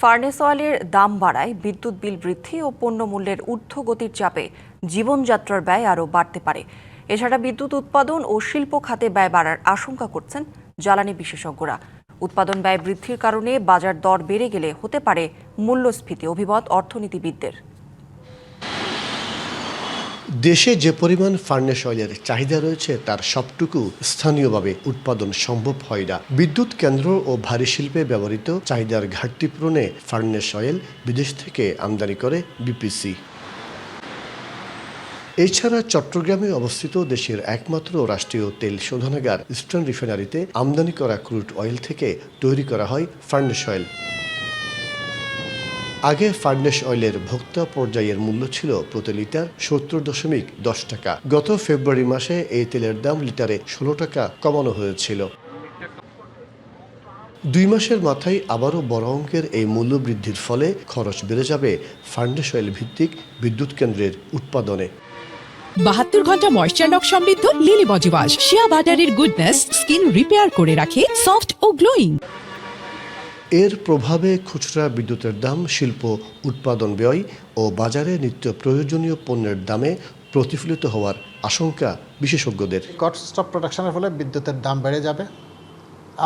Furnace অয়েলের দাম বাড়ায় বিদ্যুৎ বিল বৃদ্ধি ও পণ্যমূল্যের ঊর্ধ্বগতির চাপে জীবনযাত্রার ব্যয় আরও বাড়তে পারে। এছাড়া বিদ্যুৎ উৎপাদন ও শিল্প খাতে ব্যয় বাড়ার আশঙ্কা করছেন জ্বালানি বিশেষজ্ঞরা। উৎপাদন ব্যয় বৃদ্ধির কারণে বাজার দর বেড়ে গেলে হতে পারে মূল্যস্ফীতি, অভিমত অর্থনীতিবিদদের। দেশে যে পরিমাণ ফার্নেস অয়েলের চাহিদা রয়েছে তার সবটুকু স্থানীয়ভাবে উৎপাদন সম্ভব হয় না। বিদ্যুৎ কেন্দ্র ও ভারী শিল্পে ব্যবহৃত চাহিদার ঘাটতি পূরণে ফার্নেস অয়েল বিদেশ থেকে আমদানি করে বিপিসি। এছাড়া চট্টগ্রামে অবস্থিত দেশের একমাত্র রাষ্ট্রীয় তেল শোধনাগার ইস্টার্ন রিফাইনারিতে আমদানি করা ক্রুড অয়েল থেকে তৈরি করা হয় ফার্নেস অয়েল। আগে ফার্নেস অয়েলের ভোক্তা পর্যায়ের মূল্য ছিল প্রতি লিটার ৭০.১০ টাকা। গত ফেব্রুয়ারি মাসে এই তেলের দাম লিটারে ১৬ টাকা কমানো হয়েছিল। ২ মাসের মাথায় আবারও বড় অঙ্কের এই মূল্য বৃদ্ধির ফলে খরচ বেড়ে যাবে ফার্নেস অয়েল ভিত্তিক বিদ্যুৎ কেন্দ্রের উৎপাদনে। ৭২ ঘন্টা ময়েশ্চার লক সমৃদ্ধ লিলি বডি ওয়াশ শিয়া বাটারের গুডনেস স্কিন রিপেয়ার করে রাখে সফট ও গ্লোয়িং। এর প্রভাবে খুচরা বিদ্যুতের দাম, শিল্প উৎপাদন ব্যয় ও বাজারে নিত্য প্রয়োজনীয় পণ্যের দামে প্রতিফলিত হওয়ার আশঙ্কা বিশেষজ্ঞদের। কস্ট অফ প্রোডাকশনের ফলে বিদ্যুতের দাম বেড়ে যাবে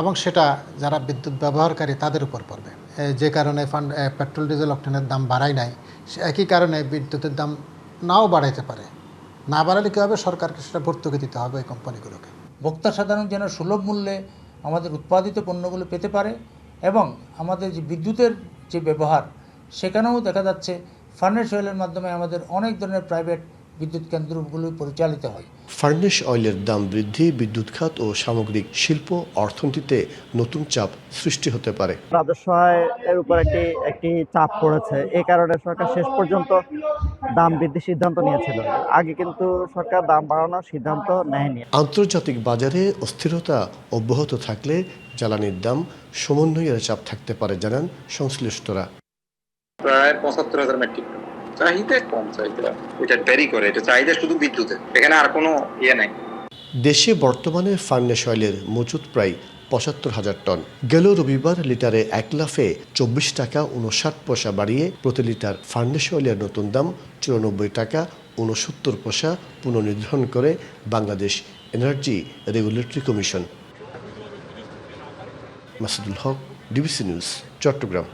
এবং সেটা যারা বিদ্যুৎ ব্যবহারকারী তাদের উপর পড়বে। যে কারণে পেট্রোল ডিজেল অকটেনের দাম বাড়ায় নাই, একই কারণে বিদ্যুতের দাম নাও বাড়াইতে পারে। না বাড়ালে কী হবে, সরকারকে সেটা ভর্তুকি দিতে হবে এই কোম্পানিগুলোকে। ভোক্তা সাধারণ যেন সুলভ মূল্যে আমাদের উৎপাদিত পণ্যগুলো পেতে পারে এবং আমাদের যে বিদ্যুতের যে ব্যবহার সেখানেও দেখা যাচ্ছে ফার্নেস অয়েলের মাধ্যমে আমাদের অনেক ধরনের প্রাইভেট বিদ্যুৎ কেন্দ্রগুলো পরিচালিত হয়। ফার্নেস অয়েলের দাম বৃদ্ধি বিদ্যুৎ খাত ও সামগ্রিক শিল্প অর্থনীতিতে নতুন চাপ সৃষ্টি হতে পারে। রাজস্ব এর উপর একটি চাপ পড়েছে। এই কারণে সরকার শেষ পর্যন্ত দাম বৃদ্ধির সিদ্ধান্ত নিয়েছিল। আগে কিন্তু সরকার দাম বাড়ানোর সিদ্ধান্ত নেয়নি। আন্তর্জাতিক বাজারে অস্থিরতা অব্যাহত থাকলে জ্বালানির দাম সমন্বয়ের চাপ থাকতে পারে জানান সংশ্লিষ্টরা। প্রায় ৭৫,০০০ মেট্রিক টন চাহিদা কম, চাহিদা এটা ভ্যারি করে, এটা চাহিদা শুধু বিদ্যুতে, এখানে আর কোনো নাই। দেশে বর্তমানে ফার্নেস অয়েলের মজুত প্রায় ৭৫,০০০ টন। গেল রবিবার লিটারে ১ লাফে ২৪ টাকা ৫৯ পয়সা বাড়িয়ে প্রতি লিটার ফার্নেস অয়েলের নতুন দাম ৯৪ টাকা ৬৯ পয়সা পুনর্নির্ধারণ করে Bangladesh energy regulatory commission. Masudul Haque, DBC news, Chittagong.